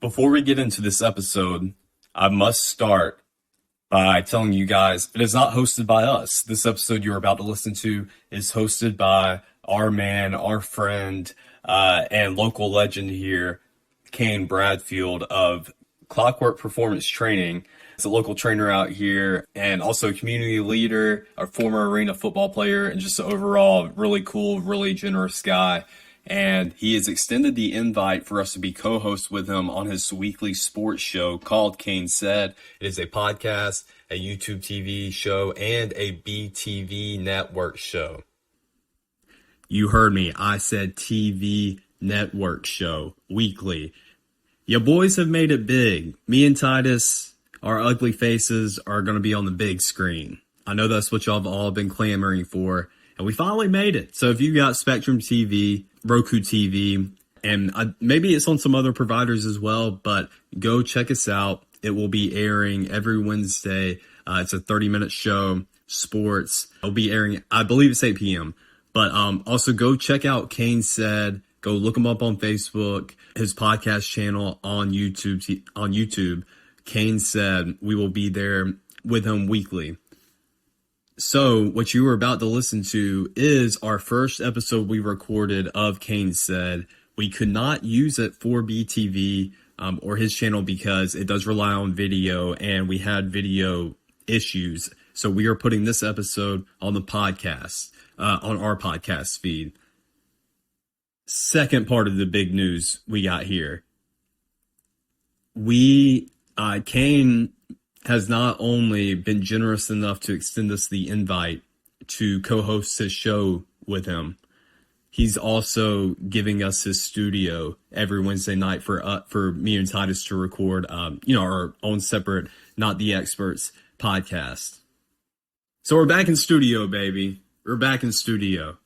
Before we get into this episode, I must start by telling you guys it is not hosted by us. This episode you're about to listen to is hosted by our man, our friend, and local legend here, Kane Bradfield of Clockwork Performance Training. He's a local trainer out here and also a community leader, a former arena football player, and just overall really cool, really generous guy. And he has extended the invite for us to be co-hosts with him on his weekly sports show called KaneSaid. It is a podcast, a YouTube TV show, and a BeeTV network show. You heard me. I said TV network show, weekly. Your boys have made it big. Me and Titus, our ugly faces, are going to be on the big screen. I know that's what y'all have all been clamoring for, and we finally made it. So if you got Spectrum TV, Roku TV, and maybe it's on some other providers as well, but go check us out. It will be airing every Wednesday. It's a 30-minute show, sports. It'll be airing, I believe it's 8 p.m. But also go check out KaneSaid. Go look him up on Facebook, his podcast channel on YouTube. KaneSaid. We will be there with him weekly. So what you were about to listen to is our first episode we recorded of KaneSaid. We could not use it for BeeTV or his channel because it does rely on video and we had video issues. So we are putting this episode on the podcast, on our podcast feed. Second part of the big news we got here. Kane has not only been generous enough to extend us the invite to co-host his show with him, he's also giving us his studio every Wednesday night for me and Titus to record, our own separate Not the Experts podcast. So we're back in studio, baby. We're back in studio,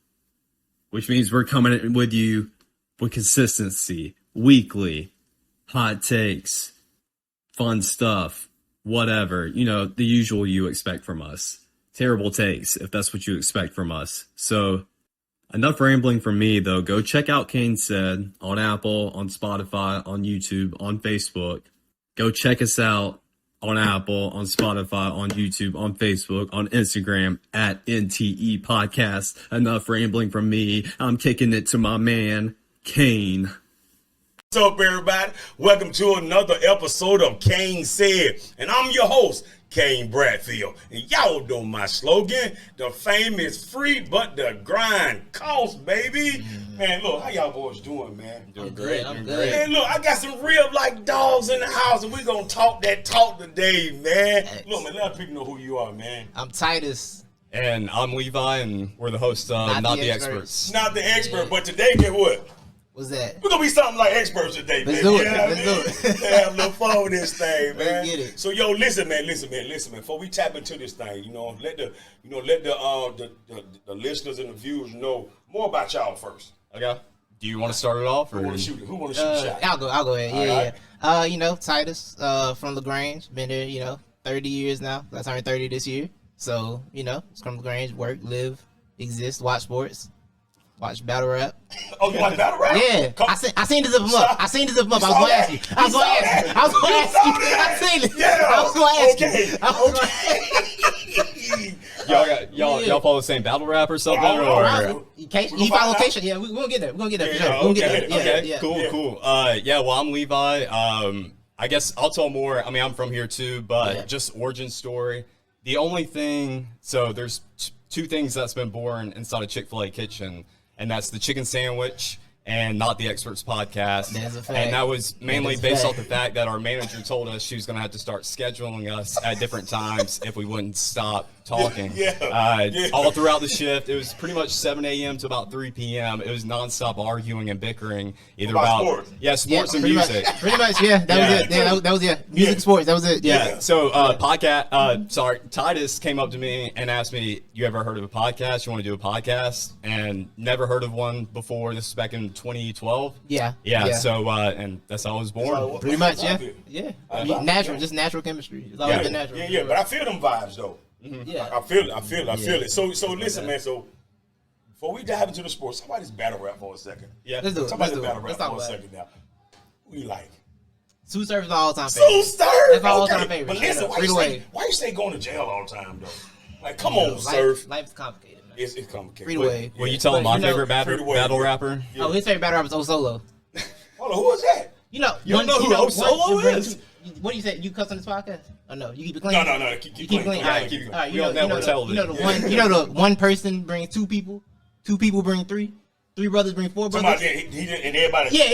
which means we're coming with you with consistency, weekly, hot takes, fun stuff, whatever, the usual you expect from us. Terrible takes, if that's what you expect from us. So enough rambling from me, though. Go check out KaneSaid on Apple, on Spotify, on YouTube, on Facebook. Go check us out on Apple, on Spotify, on YouTube, on Facebook, on Instagram at NTE Podcast. Enough rambling from me. I'm kicking it to my man, Kane. What's up, everybody? Welcome to another episode of KaneSaid, and I'm your host, Kane Bradfield. And y'all know my slogan: the fame is free, but the grind costs, baby. Man, look, how y'all boys doing, man? Doing great. I'm good. Man, look, I got some real dogs in the house, and we gonna talk that talk today, man. Look, man, let people know who you are, man. I'm Titus. And I'm Levi, and we're the host of Not the Experts. Not the expert, but today, get what? What's that? We're gonna be something like experts today, Let's man. do it. Let's do it. Have a little fun with this thing, man. Let's get it. So, yo, listen, man. Before we tap into this thing, let the listeners and the viewers know more about y'all first. Okay. Do you want to start it off, or Who want to shoot a shot? I'll go ahead. All Yeah. Titus from LaGrange. Been there, 30 years now. I turned 30 this year. So, it's from LaGrange. Work, live, exist, watch sports. Watch battle rap. Oh, you watch battle rap? Yeah. I seen the zip him up. I was going to ask you. I seen it. Yeah. I was going to ask you. Y'all follow the same battle rap or something? You follow Cation? Yeah, we're going to get there. We're going to get there for sure. We're gonna get there. Okay. Cool. Well, I'm Levi. I guess I'll tell more. I mean, I'm from here too, but just origin story. The only thing, so there's two things that's been born inside a Chick-fil-A kitchen. And that's the chicken sandwich and Not the Experts podcast. That's a fact. And that was mainly based off the fact that our manager told us she was going to have to start scheduling us at different times if we wouldn't stop talking. All throughout the shift. It was pretty much 7 a.m. to about 3 p.m. It was nonstop arguing and bickering. About sports. Sports and music. Pretty much, yeah. That was it. Yeah, that was it. Music, sports. That was it. Yeah. So Titus came up to me and asked me, you ever heard of a podcast? You want to do a podcast? And never heard of one before. This was back in 2012. Yeah. So, and that's how I was born. Pretty much, yeah. Just natural chemistry. It's always been natural. Yeah, but I feel them vibes, though. Mm-hmm. Yeah. I feel it. So listen, man. So before we dive into the sports, somebody's battle rap for a second. Yeah. Let's do it. Somebody's battle rap Let's talk for a about second now. Who you like? Sue Surf is my all-time Sue favorite. Surf. That's my all-time favorite. But listen, Free to Wave. why you stay going to jail all the time though? Like, come on, Surf. Life's complicated, man. It's complicated. Free to Wave. Well, you telling my favorite Free to Wave, battle rapper? Oh, his favorite battle rapper is O Solo. Hold on, who is that? You know, You don't know who O Solo is? What do you say? You cuss on this podcast? Oh no, you keep it clean. No. Keep clean. All right, Keep it all right. We on network television. You know the one person brings two people bring three brothers bring four brothers. Somebody, he did, and everybody. Yeah.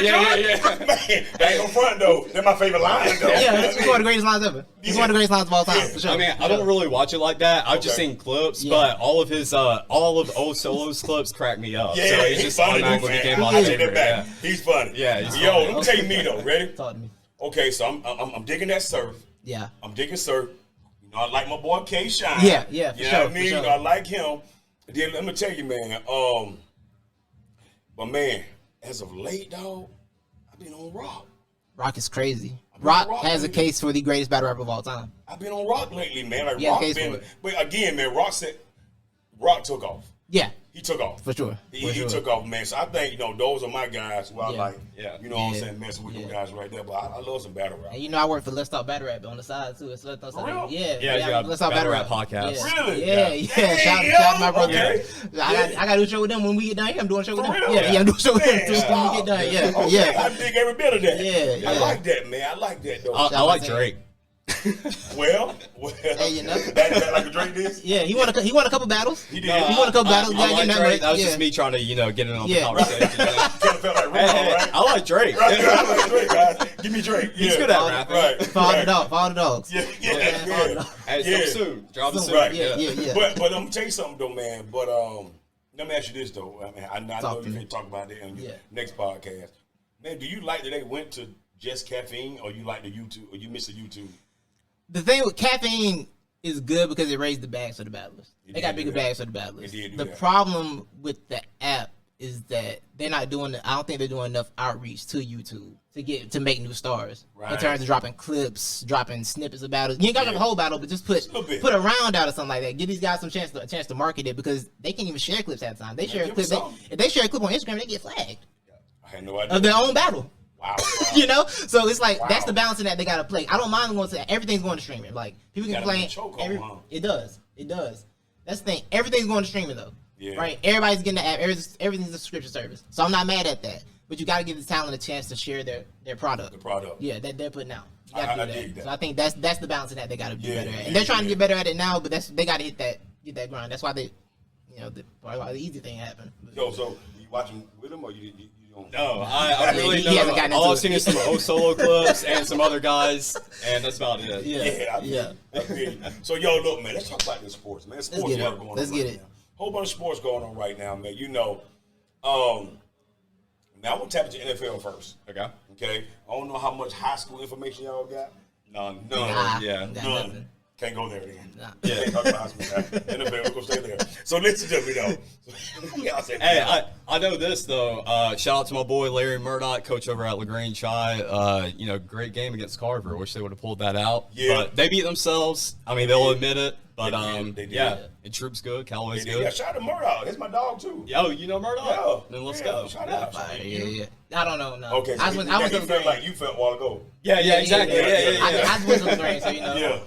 Man, that ain't no front though. That's my favorite line though. Yeah, it's one of the greatest lines ever. It's one of the greatest lines of all time, for sure. I mean, I don't really watch it like that. I've just seen clips, but all of O Solo's clips crack me up. Yeah, so he's funny, automatically man. became my I take favorite. that back. Yeah. He's funny. Yeah, he's Yo, funny. let me tell you me though. Ready? Talk to me. Okay, so I'm digging that Surf. Yeah. I'm digging Surf. You know, I like my boy K Shine. Yeah, You for know sure, what I mean? for sure. You know, I like him. Then let me tell you, man. But man, as of late, dog, I've been on rock. Rock is crazy. been Rock Rock has a lately. case for the greatest battle rapper of all time. I've been on rock lately, man. Like Yeah, rock case been, for it. but again, man, Rock took off. Yeah, He took off. for sure. He took off, man. So I think, those are my guys who I like. Yeah. You know what I'm saying? Messing with them guys right there. But I love some battle rap. And you know I work for Let's Talk Battle Rap on the side too. It's Let's Talk. real? Yeah, Yeah, you got Let's Talk Battle Battle Rap podcast. Yeah. Really? Yeah. Dang, Shout yo, out to my brother. okay. I got to do a show with them when we get done here. I'm doing a show with For them. real? Yeah, I'm doing a show with them Man, too when stop. we get done. Yeah, Okay, I yeah. dig every bit of that. Yeah, I yeah. like that, man. I like that, though. I like Drake. Well, Hey, you know. that like a Drake this? Yeah, he won a couple battles. He did. He won a couple battles. I Yeah, like you know, Drake. That was yeah. just me trying to, get in on the Yeah. conversation. Kinda felt like Rico, right? I like Drake. Right, I like Drake, guys. Give me Drake. He's Yeah. good at rapping. Right. Follow the dogs. Yeah, Yeah, yeah. Hey, Yeah. soon. Drop it Soon, soon. Right. Yeah. But I'm gonna tell you something though, man. But let me ask you this though. I know Talk to you me. can talk about that on your Yeah. next podcast. Man, do you like that they went to just caffeine, or you like the YouTube, or you miss the YouTube? The thing with caffeine is good because it raised the bags for the battlers. It They got did bigger do that. bags for the battlers. It did do The that. problem with the app is that they're not doing. I don't think they're doing enough outreach to YouTube to make new stars in Right. terms of dropping clips, dropping snippets of battles. You ain't got to drop a whole battle, but just put little bit. a round out or something like that. Give these guys some chance to market it because they can't even share clips at the time. They share a give clip. them some. If they share a clip on Instagram, they get flagged I had no idea. of their own battle. Wow. You know, so it's like Wow. that's the balancing that they gotta play. I don't mind going to everything's going to streaming. Like people can Gotta complain. be a choke on, huh? It does. That's the thing. Everything's going to streaming though. Yeah. Right. Everybody's getting the app. Everything's a subscription service. So I'm not mad at that. But you got to give the talent a chance to share their product. The product. Yeah, that they're putting out. You I gotta do dig that. So I think that's the balancing that they got to do Yeah, better at. yeah, And they're trying to yeah. get better at it now. But they got to get that grind. That's why probably why the easy thing happened. Yo, so you watching with them, or you don't? No, I really He hasn't gotten all into I've seen it. is some O Solo clips and some other guys, and that's about it. Yeah, I feel you. So, yo, look, man, let's talk about this sports, man. Sports get it. work going on Let's get right it. now. Whole bunch of sports going on right now, man. Now I want to tap into NFL first. Okay. Okay, I don't know how much high school information y'all got. None. Nah, Yeah. got None. nothing. Can't go there then. Nah. Yeah, talk about high school guys. NFL, we're gonna stay there. So listen to me though. Y'all say, Hey, I know this though. Shout out to my boy Larry Murdoch, coach over at LaGrange High. Great game against Carver. Wish they would have pulled that out. Yeah. But they beat themselves. I mean, they'll admit it. But They did. yeah, and Troop's good. Callaway's yeah, good. shout out to Murdoch. That's my dog too. Yo, you know Murdoch? Yeah. Then let's Yeah, go. shout Yeah. out. Yeah. I don't know. No. Okay, so I was you felt like you felt a while ago. Yeah, exactly. Yeah. I just went to LaGrange, so Yeah.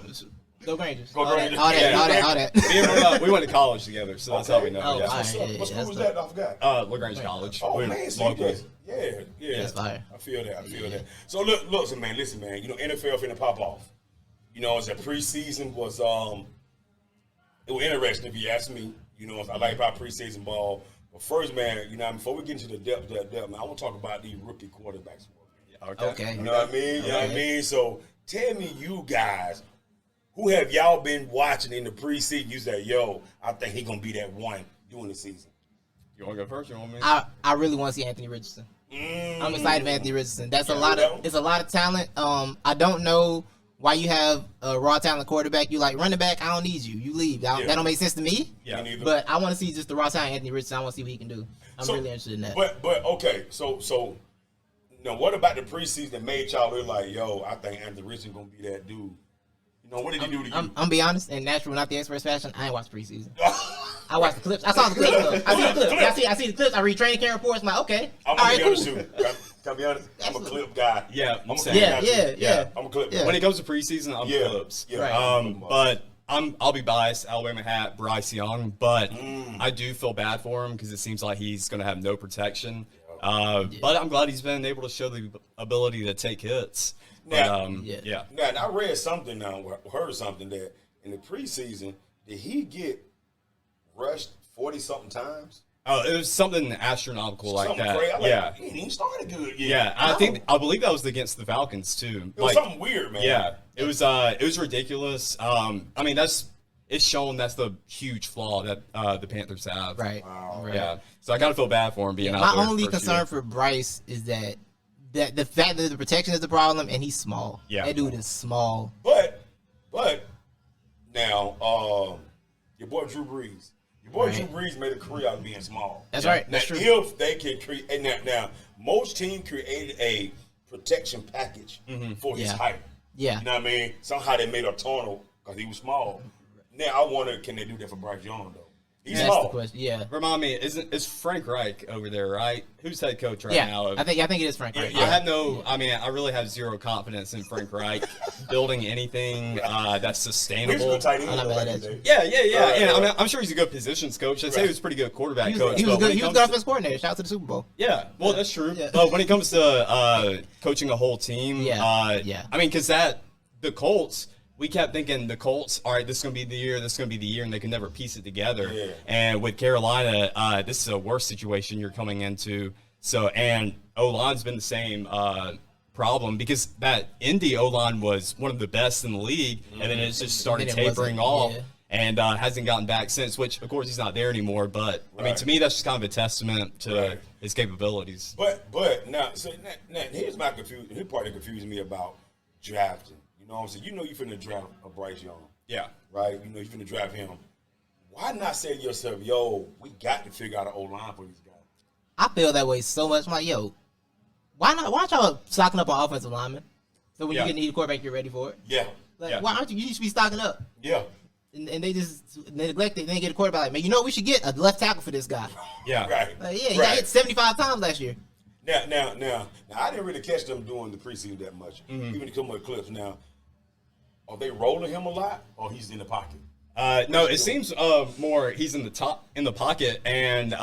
Go Rangers. Go all Rangers. That, Yeah. all that. Me and Murdoch, we went to college together, so that's how we know. Oh, yeah. all What's right. up? Yeah, What yeah, school was that's that? I forgot. LaGrange College. Oh We're man, so local. yeah. That's fire. I feel that. So listen, man. NFL finna pop off. As a preseason was it was interesting if you ask me. I like about preseason ball. But first, man, before we get into the depth, man, I want to talk about these rookie quarterbacks. Okay. You know what I mean? You know what I mean? So tell me, you guys, who have y'all been watching in the preseason? You say, yo, I think he gonna be that one during the season. You want to go first? You want me? I really want to see Anthony Richardson. I'm excited for Anthony Richardson. It's a lot of talent. I don't know why you have a raw talent quarterback. You like running back. I don't need you. You leave. That don't make sense to me. Yeah. Me neither. But I want to see just the raw talent Anthony Richardson. I want to see what he can do. I'm really interested in that. But okay, so now what about the preseason that made y'all look like, yo, I think Anthony Richardson gonna be that dude? What did he do to you? I'm gonna be honest, in natural, not the express fashion, I ain't watched preseason. I watched the clips. I saw the clips though. I see the clips. I see the clips. I read training camp reports. I'm like, okay. I'm all gonna right, be cool. honest too. Can I be honest? I'm a Absolutely. clip guy. Yeah, I'm a same. clip Yeah, guy, yeah, too. yeah. I'm a clip Yeah. guy. When it comes to preseason, I'm Yeah. Phillips. Yeah. Right. But I'll be biased. Alabama hat, Bryce Young, but I do feel bad for him because it seems like he's going to have no protection. But I'm glad he's been able to show the ability to take hits. Now, Yeah. Now, I read something heard something that in the preseason, did he get rushed 40-something times? Oh, it was something astronomical like Something that. crazy. I'm like, Yeah. he ain't even started good yet. Yeah, I believe that was against the Falcons too. It was something weird, man. Yeah, it was ridiculous. I mean, it's shown that's the huge flaw that the Panthers have. Right. Right. Yeah. So I kind of feel bad for him being out My there. only first concern year. for Bryce is that the fact that the protection is the problem, and he's small. Yeah. That dude is small. But now, your boy Drew Brees. Your boy Right. Drew Brees made a career out of being small. That's Yeah. right. Now, That's true. if they can create now, most teams created a protection package for his Yeah. height. Yeah. You know what I mean? Somehow they made a tunnel because he was small. Now I wonder, can they do that for Bryce Young though? He's That's the small. question. Yeah. Remind me, is Frank Reich over there, right? Who's head coach right Yeah. now? I think it is Frank. Right? I really have zero confidence in Frank Reich building anything that's He was a sustainable. good tight end I'm not back mad in at the you. day. Yeah. And Right. I'm sure he's a good positions coach. I'd say he was a pretty good quarterback He coach. was but when good. it He was comes good to- offensive coordinator. Shout out to the Super Bowl. Yeah, well, that's true. Yeah. But when it comes to coaching a whole team, Yeah. I mean, because the Colts, we kept thinking the Colts, all right, this is going to be the year, and they can never piece it together. Yeah. And with Carolina, this is a worse situation you're coming into. So, and O-line's been the same problem because that Indy O-line was one of the best in the league, and then it's just started Then it tapering wasn't, off. yeah. And hasn't gotten back since, which, of course, he's not there anymore. But, I mean, Right. to me, that's just kind of a testament to Right. his capabilities. But now, now here's my confusion. Here's part that confuses me about drafting. You know what I'm saying? You know you're finna draft a Bryce Young, Yeah. right? You know you're finna draft him. Why not say to yourself, yo, we got to figure out an O-line for these guys? I feel that way so much. I'm like, yo, why not? Why aren't y'all stocking up on offensive linemen? So when Yeah. you need a quarterback, you're ready for it. Yeah. Like, Yeah. why aren't you? You should be stocking up. Yeah. And they neglect it. They get a quarterback. Like, man, you know what we should get? A left tackle for this guy. Yeah. Right. Like, yeah, he got hit 75 times last year. Now, I didn't really catch them doing the preseason that much. Mm-hmm. Even some of the clips. Now, are they rolling him a lot, or he's in the pocket? No, it seems more he's in the pocket, and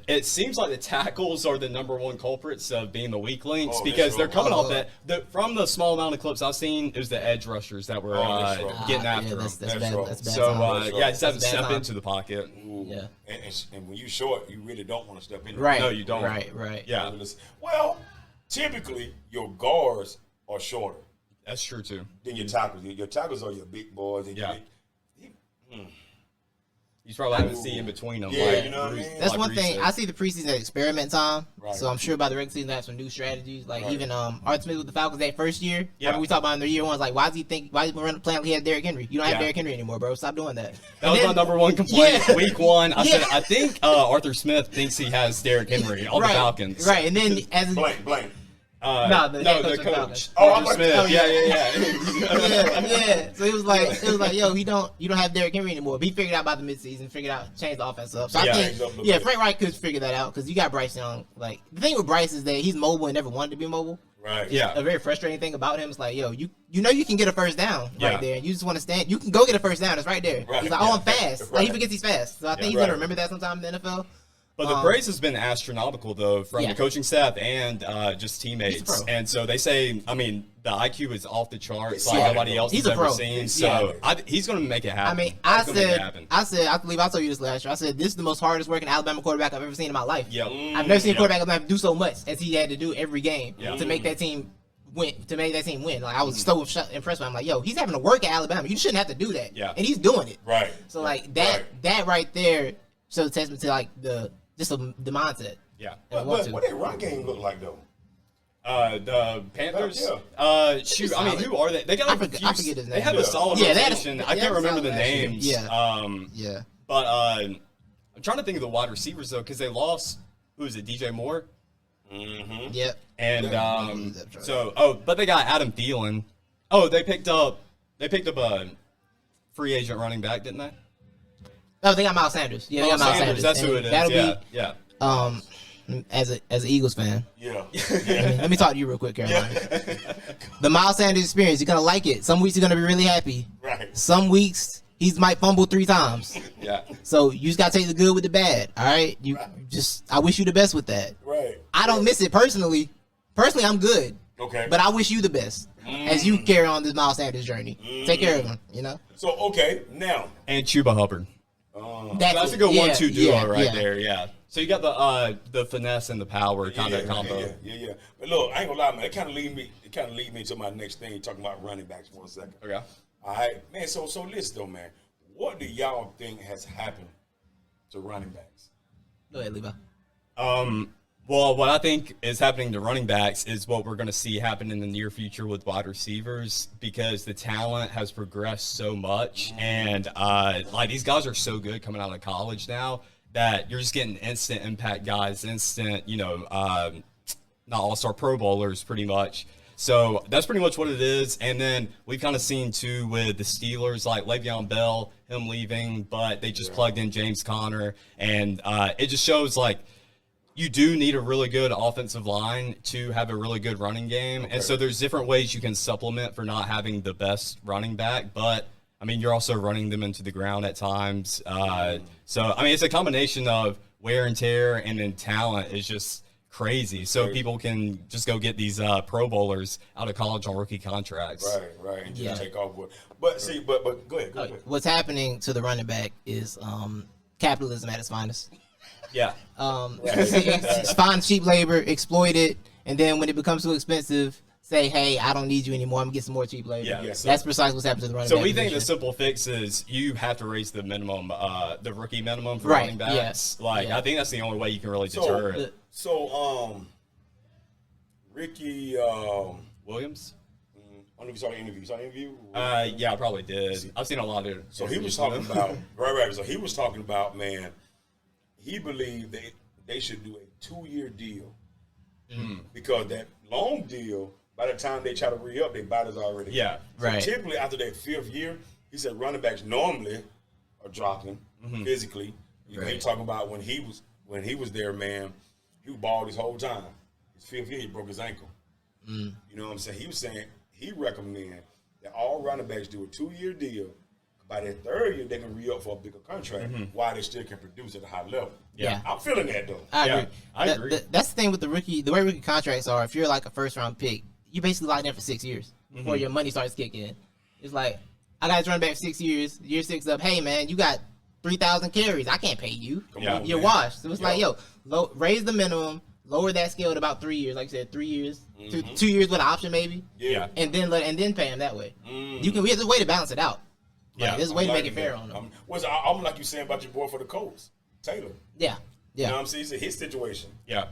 it seems like the tackles are the number one culprits of being the weak links Oh, because that's they're right. coming off from the small amount of clips I've seen. It was the edge rushers that were that's right. getting after yeah, him. that's That's bad. right. That's bad. So time. yeah, just have to That's bad step time. into the pocket. Ooh. Yeah. And when you short, you really don't want to step in. Right. No, you don't. Right. Yeah, Well, typically your guards are shorter that's true too. than your tackles. Your tackles are your big boys. And your Yeah. big, He's probably having to see in between them. Yeah, like you know what I Bruce- mean? That's like one Bruce thing. said. I see the preseason as experiment time. Right. So I'm sure by the regular season they have some new strategies. Like Right. even Art Smith with the Falcons that first year. Yeah. Remember we talked about in their year one, like why is he playing like he had Derrick Henry? You don't have Yeah. Derrick Henry anymore, bro. Stop doing that. That was my number one complaint. Yeah. Week one, I said Yeah. I think Arthur Smith thinks he has Derrick Henry on right. the Falcons. Right. And then as blank. No, the head coach the of the coach. Falcons. Oh, Arthur I'm like- Smith. oh, yeah. yeah. So it was like, yo, you don't have Derrick Henry anymore. But he figured out by the midseason, change the offense up. So Yeah. I Change up a think, little bit. Frank Wright could figure that out because you got Bryce Young. Like the thing with Bryce is that he's mobile and never wanted to be mobile. Right. Yeah. A very frustrating thing about him is like, yo, you know you can get a first down Yeah. right there, and you just want to stand. You can go get a first down. It's right there. Right. He's like, Yeah. I'm fast. Like Right. he forgets he's fast. So I think he's Right. gonna remember that sometime in the NFL. But the praise has been astronomical, though, from Yeah. the coaching staff and just teammates. He's a pro. And so they say, I mean, the IQ is off the charts like Yeah. nobody else He's has a pro. ever seen. Yeah. So he's going to make it happen. I mean, He's gonna make it happen. I believe I told you this last year. I said this is the most hardest working Alabama quarterback I've ever seen in my life. Yeah. I've never seen a Yeah. quarterback Alabama do so much as he had to do every game Yeah. to make that team win. Like I was so impressed with him. Like, yo, he's having to work at Alabama. You shouldn't have to do that. Yeah. And he's doing it. Right. So like that right there shows a testament to like the mindset. Yeah. And want But to. what their run game look like though? The Panthers. Yeah. Shoot. I mean, who are they? They got I forget his They name. have Yeah. a solid Yeah, they had a- rotation. they I had can't a remember solid the last year. names. Yeah. Yeah. But I'm trying to think of the wide receivers though, because they lost. Who is it? DJ Moore. Yep. And Yeah. but they got Adam Thielen. Oh, they picked up a free agent running back, didn't they? Oh, they got Miles Sanders. Yeah, they got Miles Sanders. That's who And it is. that'll Yeah, be yeah. as an Eagles fan. Yeah. Let me talk to you real quick, Carolina. The Miles Sanders experience, you're gonna like it. Some weeks you're gonna be really happy. Right. Some weeks he might fumble 3 times. Yeah. So you just gotta take the good with the bad. All right. I wish you the best with that. Right. I don't miss it personally. Personally, I'm good. Okay. But I wish you the best as you carry on this Miles Sanders journey. Take care of him. You know. So okay, now And Chuba Hubbard. That's a good 1-2 duo right there. Yeah. So you got the finesse and the power kind of combo. Yeah. But look, I ain't gonna lie, man. It kind of lead me to my next thing, talking about running backs for a second. Okay. All right, man. So listen though, man. What do y'all think has happened to running backs? Go ahead, Levi. Well, what I think is happening to running backs is what we're going to see happen in the near future with wide receivers, because the talent has progressed so much, and like these guys are so good coming out of college now that you're just getting instant impact guys, instant, not all-star Pro Bowlers pretty much. So that's pretty much what it is. And then we've kind of seen too with the Steelers, like Le'Veon Bell, him leaving, but they just plugged in James Conner, and it just shows like you do need a really good offensive line to have a really good running game. And so there's different ways you can supplement for not having the best running back, but I mean, you're also running them into the ground at times. So, I mean, it's a combination of wear and tear, and then talent is just crazy. So people can just go get these Pro Bowlers out of college on rookie contracts. Right. And just take off with. But see, but go ahead. What's happening to the running back is capitalism at its finest. Yeah. Find cheap labor, exploit it, and then when it becomes too expensive, say, hey, I don't need you anymore. I'm going to get some more cheap labor. Yeah. Yes, That's precisely what's happening to the running back. So we think position. the simple fix is you have to raise the minimum, the rookie minimum for running backs. I think that's the only way you can really deter it. So, Ricky Williams? I don't know if you saw the interview. You saw the interview? Yeah, I probably did. I've seen a lot of it. So he was talking about right. So he was talking about, man, he believed they should do a 2-year deal because that long deal, by the time they try to re-up, their body's already So typically after that 5th year, he said running backs normally are dropping physically. You know, he talking about when he was there, man, he balled his whole time. His 5th year, he broke his ankle. You know what I'm saying? He was saying he recommend that all running backs do a 2-year deal. By their 3rd year, they can re-up for a bigger contract while they still can produce at a high level. Yeah. I'm feeling that, though. I agree. That's the thing with the way rookie contracts are. If you're like a first-round pick, you basically locked in for 6 years before your money starts kicking in. It's like, I got to run back for 6 years. Year 6 up, hey, man, you got 3,000 carries. I can't pay you. Come on, You're man. washed. So it's like, raise the minimum, lower that scale to about 3 years. Like you said, 3 years, 2 years with an option maybe. Yeah. And then pay him that way. We have a way to balance it out. Like, there's a way to make it fair on them. I'm like you saying about your boy for the Colts, Taylor. Yeah. You know what I'm saying? He said his situation. Yeah.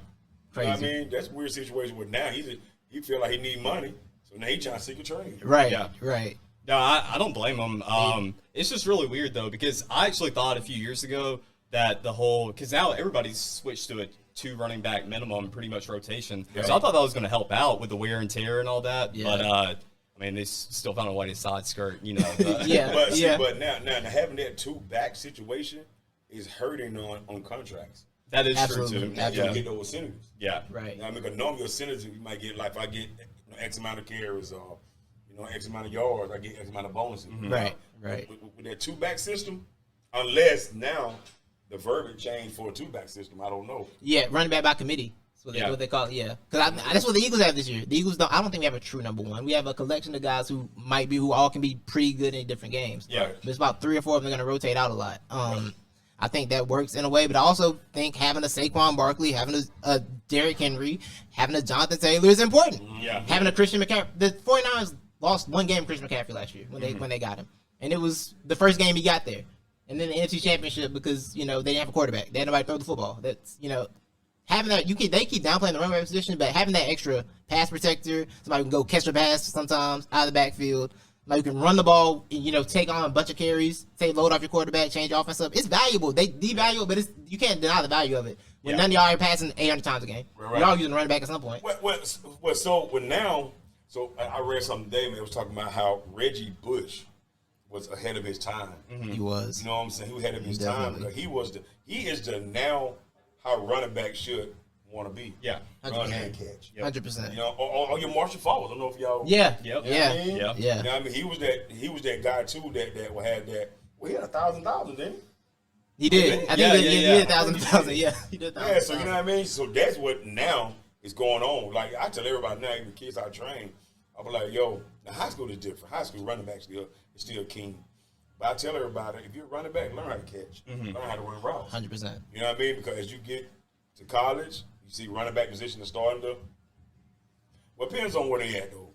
Crazy. You know what I mean? That's a weird situation where now he feel like he need money, so now he trying to seek a trade. Right. Yeah. Right. No, I don't blame him. It's just really weird, though, because I actually thought a few years ago that because now everybody's switched to a 2 running back minimum, pretty much rotation. Yeah. So I thought that was going to help out with the wear and tear and all that. Yeah. But, I mean, they still found a way to side skirt, But, But now having that 2-back situation is hurting on contracts. That is Absolutely. true, too. Now you get those incentives. Yeah. Right. Now, I mean, normally your incentives, you might get, like, if I get X amount of carries or, X amount of yards, I get X amount of bonuses. Right. With that 2-back system, unless now the verbiage changed for a 2-back system, I don't know. Yeah, running back by committee. That's what they call it, Because that's what the Eagles have this year. The Eagles I don't think we have a true number 1. We have a collection of guys who all can be pretty good in different games. Yeah. But it's about 3 or 4 of them are going to rotate out a lot. I think that works in a way, but I also think having a Saquon Barkley, having a Derrick Henry, having a Jonathan Taylor is important. Yeah. Having a Christian McCaffrey. The 49ers lost 1 game Christian McCaffrey last year when they got him. And it was the first game he got there. And then the NFC Championship because, they didn't have a quarterback. They had nobody throw the football. That's, having that, they keep downplaying the running back position, but having that extra pass protector, somebody who can go catch a pass sometimes out of the backfield, somebody who can run the ball and, take on a bunch of carries, take load off your quarterback, change your offense up. It's valuable. They devalue it, but you can't deny the value of it. When none of y'all are passing 800 times a game. Right. You're all using running back at some point. So I read something today, man, it was talking about how Reggie Bush was ahead of his time. He was. You know what I'm saying? He was ahead of his Definitely. time. He is the now how running back should want to be. Yeah. Run and catch. 100%. You know, or your Marshall Falls. I don't know if y'all. Yeah. Yep. You know what I mean? Yep. Yeah. You know what I mean? He was that guy too that had that. Well, he had 1,000, didn't he? He did. I think he did 1,000. Yeah. He did 1,000. Yeah, so you know what I mean? So that's what now is going on. Like, I tell everybody now, even kids I train, I'll be like, yo, now high school is different. High school running back is still king. But I tell everybody, if you're a running back, learn how to catch. Learn how to run routes. 100%. You know what I mean? Because as you get to college, you see running back position is starting to, well, it depends on where they at, though.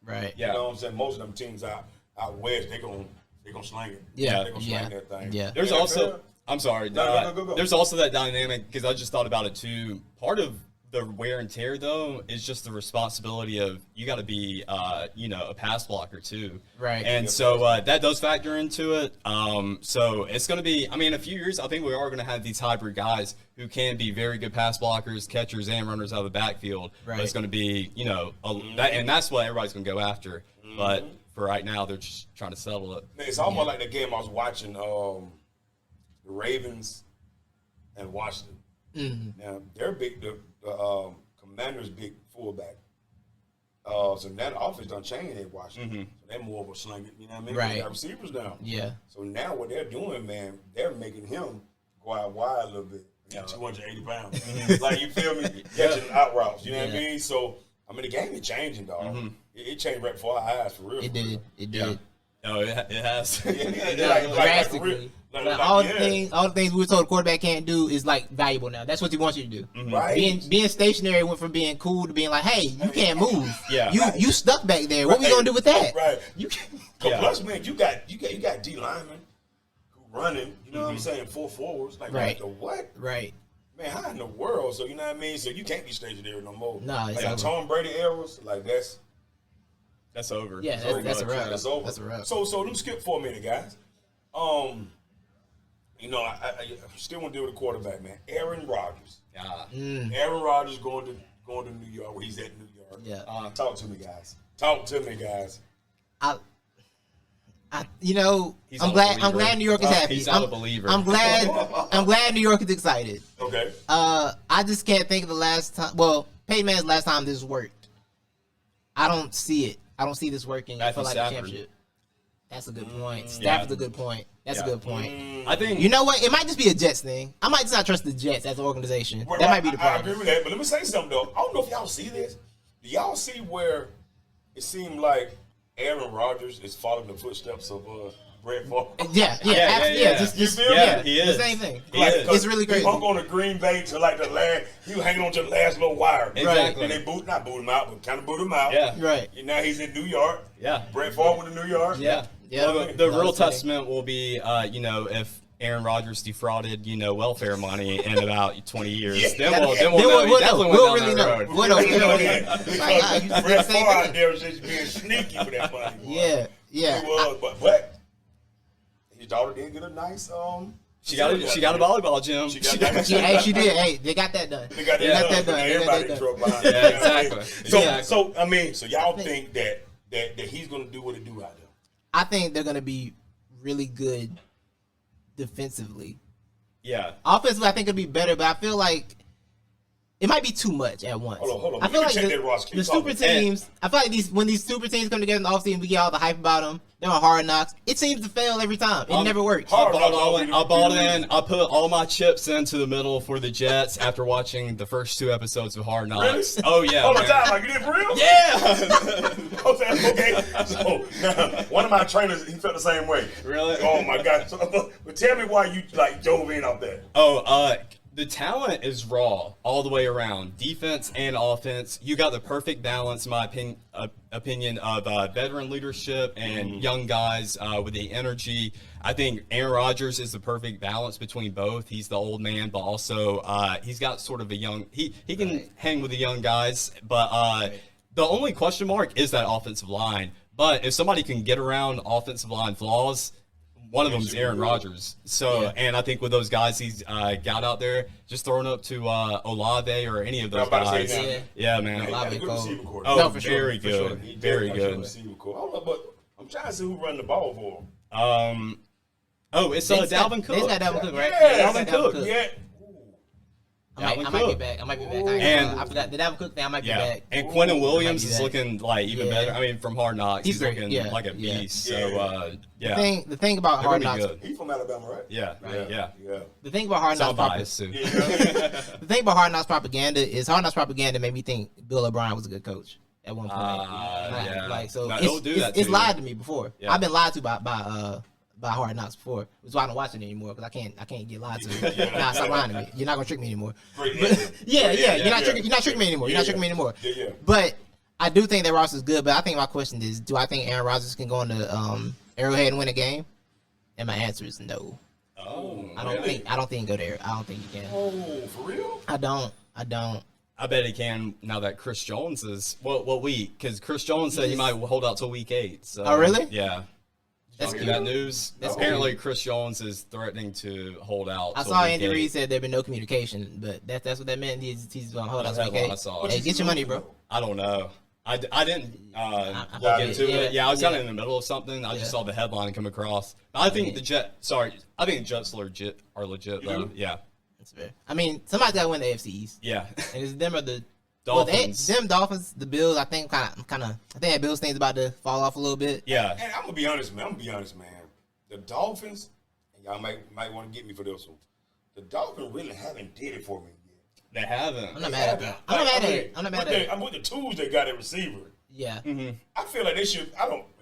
Right. Yeah. You know what I'm saying? Most of them teams out west, they're gonna sling it. Yeah. They're gonna sling that thing. Yeah. There's Yeah, also, fair. I'm sorry. Go. There's also that dynamic because I just thought about it too. Part of the wear and tear though is just the responsibility of you got to be, a pass blocker too. Right. And so that does factor into it. So it's going to be, I mean, in a few years, I think we are going to have these hybrid guys who can be very good pass blockers, catchers, and runners out of the backfield. Right. But it's going to be, and that's what everybody's going to go after. But for right now, they're just trying to settle it. It's almost like the game I was watching, the Ravens and Washington. Now they're big. The Commanders' big fullback. So now the offense done changed in Washington. So they're more of a slinger. You know what I mean? Right. They got receivers now. Yeah. So now what they're doing, man, they're making him go out wide a little bit. 280 pounds. Like, you feel me? Catching out routes. You know what I mean? So I mean, the game is changing, dog. It changed right before our eyes, for real. It did. It did. Yeah. No, it has. Drastically. All the things we were told the quarterback can't do is like valuable now. That's what he wants you to do. Right. Being stationary went from being cool to being like, hey, you can't move. Yeah. You stuck back there. What we gonna do with that? Right. You can't. Plus, man, you got D linemen who running. You know what I'm saying? 4 forwards. Like, Right. the what? Right. Man, how in the world? So you know what I mean? So you can't be stationary no more. Nah, it's like over. Tom Brady eras, like That's over. Yeah, So that's a much. wrap. that's over. That's a wrap. So let me skip for a minute, guys. I still want to deal with the quarterback, man. Aaron Rodgers. Yeah. Aaron Rodgers going to New York. Where he's at New York. Yeah. Talk to me, guys. I'm not a glad believer. New York is happy. He's not a believer. I'm glad New York is excited. Okay. I just can't think of the last time. Well, Peyton Manning's last time this worked. I don't see it. I don't see this working for like a Stafford. championship. That's a good point. Stafford's a good point. That's a good point. I think You know what? It might just be a Jets thing. I might just not trust the Jets as an organization. That might be the I problem. agree with that, but let me say something though. I don't know if y'all see this. Do y'all see where it seemed like Aaron Rodgers is following the footsteps of Brett Favre? Yeah. Just You feel yeah, me? he is. the same thing. He is. It's really crazy. He hung on to Green Bay to like the last. He was hanging on to the last little wire. Exactly. And they not boot him out, but kind of boot him out. Yeah. Right. And now he's in New York. Yeah. Brett Favre went to New York. Yeah. Yeah. The No, real it's funny. testament will be, if Aaron Rodgers defrauded, welfare money in about 20 years. Then we'll know. He definitely went down that road. We'll know. Because Like, you just did the Brett same Favre out thing. there was just being sneaky with that money. Boy. Yeah. He was, but his daughter did get a nice She got a volleyball gym. She got She did. Hey, they got that done. They got They that got done. that done. They got Everybody that drove done. behind. Yeah, You know what I mean? exactly. So y'all think that he's gonna do what he do out there? I think they're gonna be really good defensively. Yeah. Offensively, I think it'll be better, but I feel like it might be too much at once. Hold on. I feel Let like me check that roster. Keep the super talking. teams. I feel like when these super teams come together in the offseason, we get all the hype about them. They're on Hard Knocks. It seems to fail every time. It never works. I Hard bought Knocks in. I put all my chips into the middle for the Jets after watching the first 2 episodes of Hard Knocks. Really? Oh yeah. Hold on, man. time. Like, you did for real? Yeah. Okay. So one of my trainers, he felt the same way. Really? Oh my God. So, but tell me why you dove in off that. The talent is raw all the way around, defense and offense. You got the perfect balance, in my opinion, of veteran leadership and young guys with the energy. I think Aaron Rodgers is the perfect balance between both. He's the old man, but also he's got sort of a young. He can hang with the young guys, but the only question mark is that offensive line. But if somebody can get around offensive line flaws, one of them is Aaron Rodgers. So, and I think with those guys he's got out there, just throwing up to Olave or any of those guys. Yeah, man. Olave Good cold. receiver core. Oh, No, for sure, very for good. sure. He Very definitely got good. receiver core. Hold on, but I'm trying to see who run the ball for him. It's Dalvin Cook. They got Dalvin Cook, right? Yeah, Dalvin Cook. Yeah. I might be back. I might be back. I forgot the Dalvin Cook thing. I might be back. And Quentin Williams is back. looking like even better. I mean, from Hard Knocks, he's great. looking like a beast. So The thing about Hard Knocks, He's from Alabama, right? Yeah. the thing about Hard Knocks, biased too. the thing about Hard Knocks propaganda is Hard Knocks propaganda made me think Bill O'Brien was a good coach at one point. It's lied to me before. Yeah. I've been lied to by Hard Knocks before, which is why I don't watch it anymore because I can't get lied to. Nah, stop lying to me. You're not gonna trick me anymore. You're not tricking me anymore. You're not tricking me anymore. But I do think that roster is good. But I think my question is, do I think Aaron Rodgers can go into Arrowhead and win a game? And my answer is no. Oh, I don't think he can go there. I don't think he can. Oh, for real? I don't. I bet he can now that Chris Jones is what week? Because Chris Jones said he might hold out till week 8. So, oh, really? Yeah. That's good. That news. Apparently, Chris Jones is threatening to hold out. I saw Andy Reid said there'd been no communication, but that's what that meant. He's going to hold out. Hey, get your money, bro. I don't know. I didn't look into it. Yeah, I was kind of in the middle of something. I just saw the headline come across. But I think the Jets are legit though. Yeah. That's fair. I mean, somebody's got to win the AFC East. Yeah. And it's them or the Dolphins. Them Dolphins, the Bills. I think I think that Bills thing's about to fall off a little bit. Yeah. And I'm gonna be honest, man. The Dolphins, and y'all might want to get me for this one. The Dolphins really haven't did it for me yet. They haven't. I'm not mad at that. I'm not mad at it. I'm with the tools they got at receiver. Yeah. Mm-hmm. I feel like they should.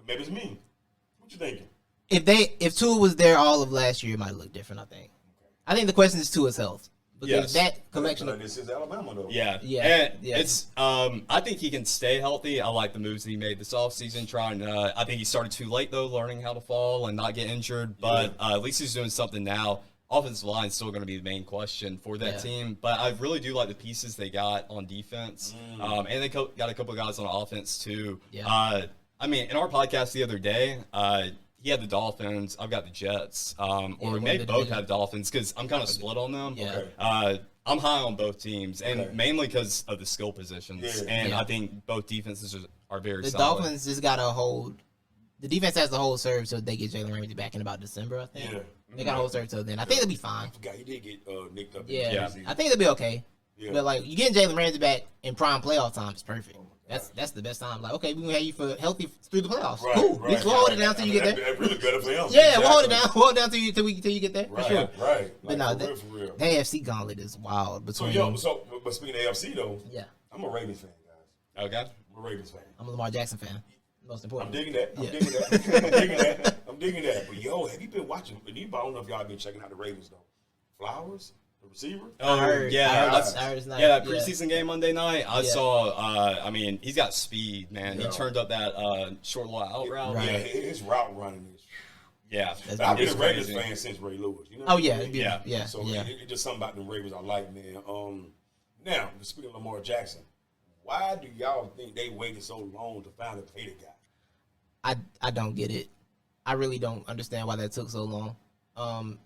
Maybe it's me. What you thinking? If Tua was there all of last year, it might look different. I think the question is Tua's health. Because that collection of this is Alabama though. Yeah. It's I think he can stay healthy. I like the moves that he made this offseason. I think he started too late though, learning how to fall and not get injured. But at least he's doing something now. Offensive line is still going to be the main question for that team. But I really do like the pieces they got on defense. And they got a couple of guys on offense too. Yeah. I mean, in our podcast the other day, he had the Dolphins. I've got the Jets. Or we may both have Dolphins because I'm kind of split on them. Yeah. I'm high on both teams, and mainly because of the skill positions. I think both defenses are very solid. The Dolphins just got to hold. The defense has to hold serve so they get Jalen Ramsey back in about December, I think. Yeah. They got to hold serve till then. I think they'll be fine. I forgot he did get nicked up. Yeah. I think they'll be okay. Yeah. But, like, you getting Jalen Ramsey back in prime playoff time is perfect. That's the best time. Like, okay, we can have you for healthy through the playoffs. Right, cool. Right. We'll hold it down till you get there. That's really better for him. Yeah, we'll hold it down. We'll hold it down till you get there. Right, for sure. Right. But no, the AFC gauntlet is wild. But speaking of AFC though, I'm a Ravens fan, guys. Okay. I'm a Ravens fan. I'm a Lamar Jackson fan. Most important. I'm digging that. I'm digging that. But have you been watching? I don't know if y'all been checking out the Ravens though. Flowers. The receiver? Oh, I heard that preseason game Monday night. I saw, I mean, he's got speed, man. He turned up that short little out route. Right. Yeah, his route running is. Yeah. I've been a Ravens fan since Ray Lewis. You know oh, yeah. So it's just something about the Ravens I like, man. Now, speaking of Lamar Jackson, why do y'all think they waited so long to finally pay the guy? I don't get it. I really don't understand why that took so long.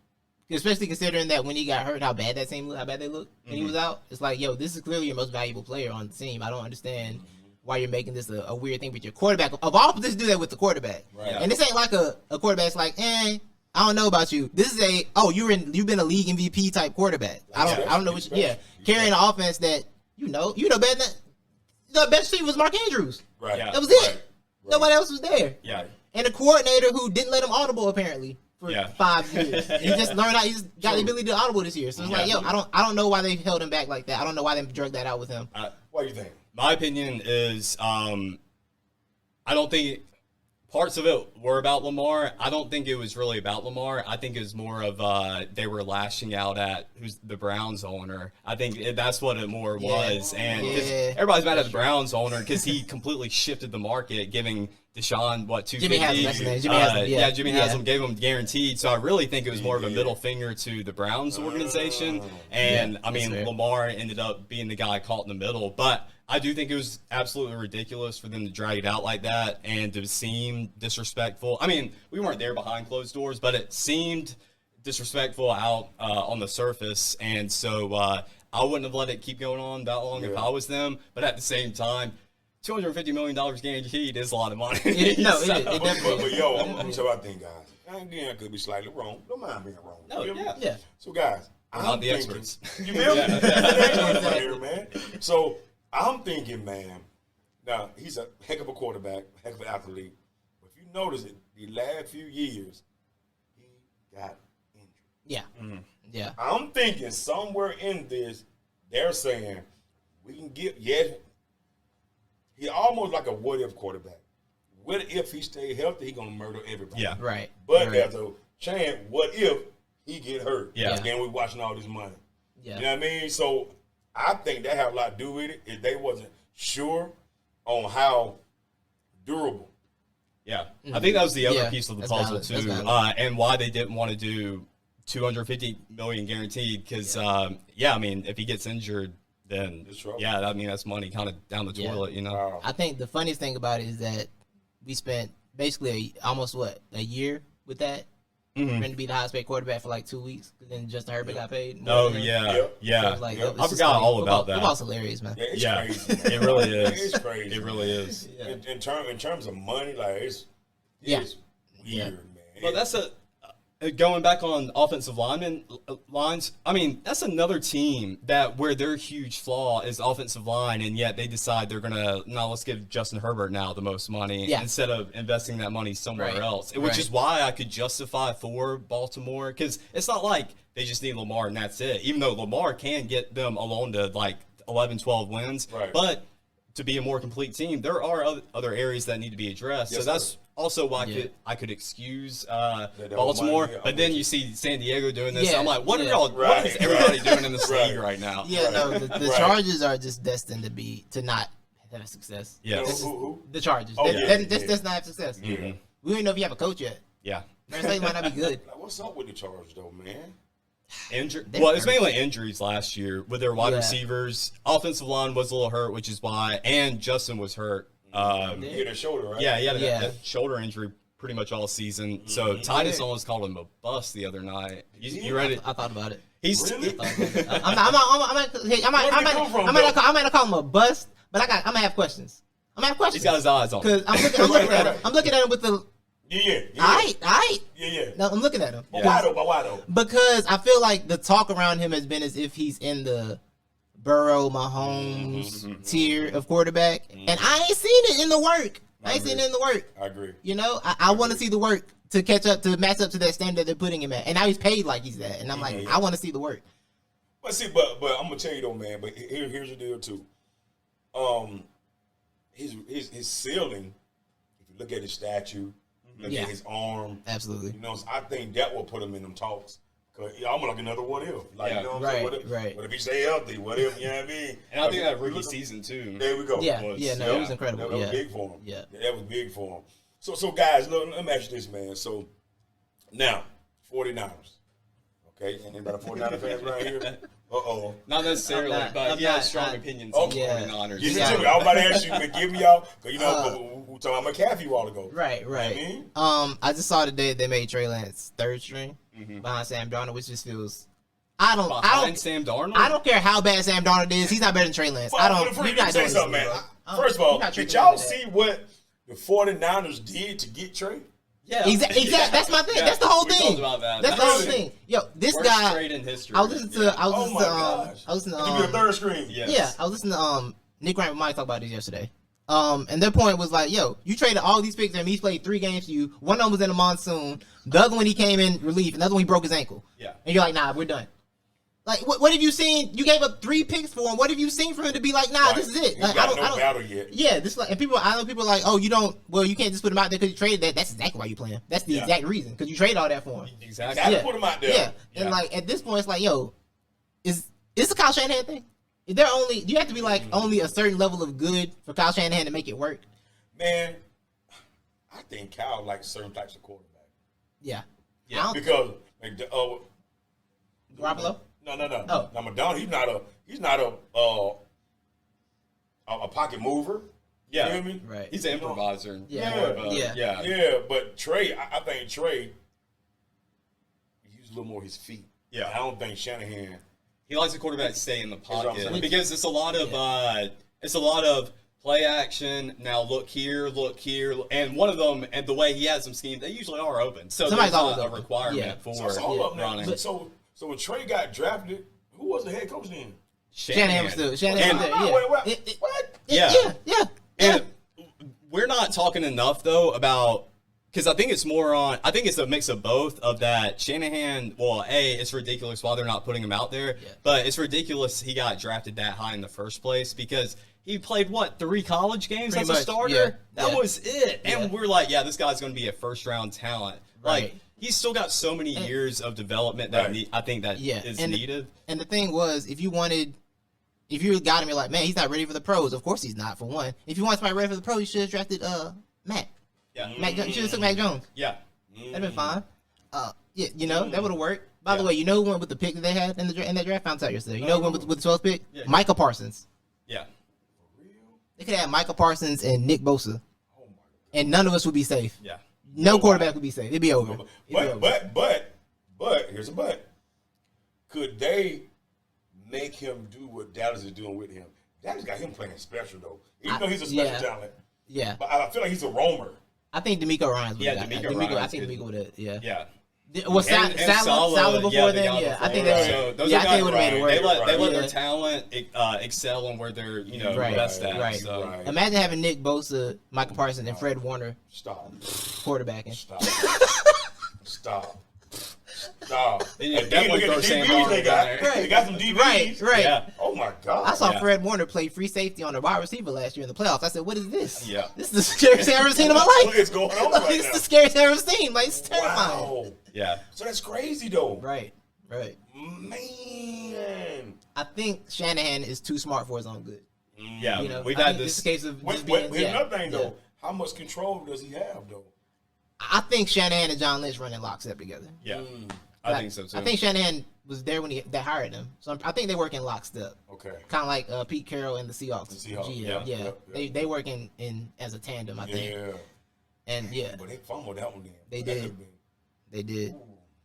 Especially considering that when he got hurt, how bad that team looked, how bad they looked when he was out. It's like, yo, this is clearly your most valuable player on the team. I don't understand why you're making this a weird thing with your quarterback. Of all positions, do that with the quarterback. Right. And this ain't like a quarterback's like, I don't know about you. This is you've been a league MVP type quarterback. I don't know what carrying an offense that you know better than the best team was Mark Andrews. Right. That was it. Right. Nobody else was there. Yeah. And a coordinator who didn't let him audible apparently. For 5 years. He just learned he just got the ability to audible this year. So it's like, I don't know why they held him back like that. I don't know why they drug that out with him. What do you think? My opinion is I don't think parts of it were about Lamar. I don't think it was really about Lamar. I think it was more of they were lashing out at who's the Browns owner. I think that's what it more was. And 'cause everybody's mad at the Browns owner because he completely shifted the market, giving Deshaun, $250? Jimmy Haslam. Jimmy Haslam gave him guaranteed. So I really think it was more of a middle finger to the Browns organization. And, I mean, Lamar ended up being the guy caught in the middle. But I do think it was absolutely ridiculous for them to drag it out like that and to seem disrespectful. I mean, we weren't there behind closed doors, but it seemed disrespectful out on the surface. And so I wouldn't have let it keep going on that long if I was them. But at the same time, $250 million guaranteed is a lot of money. It definitely. But yo, I'm gonna tell you what I think, guys. Again, I could be slightly wrong. Don't mind being wrong. No, yeah. So, guys, We're not the experts. You feel me? Yeah. Here, man. So I'm thinking, man. Now he's a heck of a quarterback, heck of an athlete. But if you notice it, the last few years, he got injured. Yeah. Yeah. I'm thinking somewhere in this, they're saying we can get he almost like a what if quarterback. What if he stay healthy? He gonna murder everybody. Yeah. Right. But right. there's a chance. What if he get hurt? Yeah. Again, we watching all this money. Yeah. You know what I mean? So I think that had a lot to do with it. If they wasn't sure on how durable. Yeah, I think that was the other Yeah, piece of the that's puzzle valid, that's too, valid. and why they didn't want to do 250 million guaranteed. Because I mean, if he gets injured, then That's right. I mean that's money kind of down the Yeah. toilet, you know. Wow. I think the funniest thing about it is that we spent basically almost a year with that. Mhm. We're going to be the highest paid quarterback for like 2 weeks. Because then Justin Herbert got paid. more Oh than him. yeah, Yeah. So yeah. it's like, Yeah. it's I just forgot funny. all about that. Football's hilarious, man. Yeah, it's Yeah, crazy. Man. it really is. It's crazy. It really is. Yeah. In terms of money, like it's Yeah. weird, Yeah. man. Well, that's going back on offensive lines. I mean, that's another team that where their huge flaw is offensive line, and yet they decide they're gonna let's give Justin Herbert now the most money instead of investing that money somewhere Right. else. Which Right. is why I could justify for Baltimore, because it's not like they just need Lamar and that's it. Even though Lamar can get them alone to like 11, 12 wins, Right. but to be a more complete team, there are other areas that need to be addressed. Yes, so that's sir. also why Yeah. I could excuse whole Baltimore, money, but then you see San Diego doing this. Yeah, I'm like, what are yeah. y'all? What is Right, everybody right, doing in this right. league right now? Yeah, no, the Right. Chargers are just destined to not have success. Yes. Who? The Chargers. Oh, yeah. That's not have success. Yeah. We don't even know if you have a coach yet. Yeah. Aaron State might not be good. Like, what's up with the Chargers, though, man? Well, it's mainly injuries last year with their wide Yeah. receivers. Offensive line was a little hurt, which is why, and Justin was hurt. He hit his shoulder, right? Yeah, he had Yeah. a shoulder injury pretty much all season. So Titus almost called him a bust the other night. You read it? I thought about it. He's Really? I might call him a bust, but I'm gonna have questions. he's got his eyes on Because him. I'm looking at him with the. Yeah. Aight. No, I'm looking at him. But why though? Because I feel like the talk around him has been as if he's in the Burrow, Mahomes tier of quarterback, and I ain't seen it in the work. I ain't seen it in the work. I agree. You know, I want to see the work to catch up, to match up to that standard they're putting him at. And now he's paid like he's that, and I'm like, I want to see the work. But see, but I'm gonna tell you though, man. But here's the deal too. His ceiling. If you look at his statue, look Yeah. at his arm. Absolutely. You know, so I think that will put him in them talks. Cause I'm like another what if. Like, you know what I'm saying? Right. What if he stay healthy? What if, you know what I mean? And I think that Like, rookie season too. There we go. Yeah, was- yeah, no, yeah, it was incredible. That was Yeah, big for him. Yeah. That was big for him. So guys, look, let me ask you this, man. So now, 49ers. Okay, anybody 49er fans around here? Uh-oh. Not necessarily, I'm not- but I'm he has not- strong I- opinions Oh, on the yeah. 49ers. Give it Yeah. to me. I was about to ask you, but give me y'all, because you know, we talking about McCaffrey a while ago. Right. You know what I mean? I just saw today they made Trey Lance third string behind Sam Darnold, which just feels. I Behind Sam Darnold? I don't care how bad Sam Darnold is. He's not better than Trey Lance. Well, I don't. let me You're not say doing something, this, man. bro. First of all, You're not did tricking y'all me with that. see what the 49ers did to get Trey? Yeah. Exactly. That's my thing. That's the whole we thing. talked about that. That's the whole Really? thing. Yo, this Worst guy. trade in history. I was listening to. I was Oh listening my to. gosh. I was listening To be a to. third screen. Yes. Yeah, I was listening to Nick Ryan and Mike talk about this yesterday. And their point was like, yo, you traded all these picks and he's played 3 games for you. One of them was in the monsoon. The other one he came in relief. Another one he broke his ankle. Yeah. And you're like, nah, we're done. Like, what have you seen? You gave up 3 picks for him. What have you seen for him to be like, nah, Right. this is it? He's Like, got I don't. no battle yet. Yeah, this like, and I know people are like, oh, you don't. Well, you can't just put him out there because you traded that. That's exactly why you play him. That's the Yeah. exact reason because you traded all that for him. Exactly. Gotta put him out there. Yeah. Yeah. And like at this point, it's like, yo, is the Kyle Shanahan thing? Is there only? Do you have to be like only a certain level of good for Kyle Shanahan to make it work? Man, I think Kyle likes certain types of quarterback. Yeah. Yeah. I don't, Because, Garoppolo? No. Oh. Now, Madonna, he's not a pocket mover. Yeah. You feel me? Right. He's an improviser. Yeah. More of a- Yeah. Yeah, but Trey, I think Trey, he uses a little more his feet. Yeah. I don't think Shanahan. He likes the quarterback to stay in the what I'm pocket saying. because it's a lot of play action. Now look here, and one of them, and the way he has them schemed, they usually are open. So Somebody's there's always not a open. requirement Yeah. for So hold up now. running. So So when Trey got drafted, who was the head coach then? Shanahan was still. Shanahan was there. No, Yeah. wait, what? Yeah. And we're not talking enough though about, because I think it's more on, I think it's a mix of both of that. Shanahan, well, it's ridiculous why they're not putting him out there, but it's ridiculous he got drafted that high in the first place because he played, 3 college games Pretty as much, a starter? yeah. That Yeah. was it. And Yeah. we're like, this guy's going to be a first-round talent. Right. Like, he's still got so many years of development that I think that is needed. And the thing was, if you got him, you're like, man, he's not ready for the pros. Of course he's not, for one. If you want somebody ready for the pros, you should have drafted Mac. Yeah. You should have took Mac Jones. Yeah. That'd been fine. That would have worked. By the way, you know who went with the pick that they had in that draft? Found out yesterday. You know who went with the 12th pick? Yeah. Micah Parsons. Yeah. They could have Micah Parsons and Nick Bosa, and none of us would be safe. Yeah. No quarterback would be safe. It'd be over. But here's a but. Could they make him do what Dallas is doing with him? Dallas got him playing special though, even though he's a special talent. Yeah. But I feel like he's a roamer. I think D'Amico Ryans would have. D'Amico Ryans I think D'Amico would have. Yeah. Yeah. Was Salah before then? Yeah, I think they would. I think they would have made it work. They let their talent excel on where they're best at. Right. So. Imagine having Nick Bosa, Michael Parsons, and Fred Warner quarterbacking. Stop. And definitely throw Sam Darnold they got. They got some DBs. Right. Yeah. Oh my God. I saw Fred Warner play free safety on a wide receiver last year in the playoffs. I said, "What is this? Yeah. This is the scariest thing I've ever seen in my life. What is going on right This now? is the scariest thing I've ever seen. Like, it's terrifying." Wow. Yeah. So that's crazy though. Right. Man. I think Shanahan is too smart for his own good. Yeah. We've I had think this. is a case of Wait, just being. here's another thing though. How much control does he have though? I think Shanahan and John Lynch running lockstep together. Yeah. I think so too. I think Shanahan was there when they hired him, so I think they work in lockstep. Okay. Kind of like Pete Carroll and the Seahawks. Yeah. They work in as a tandem, I think. Yeah. And But they fumbled that one then. They did.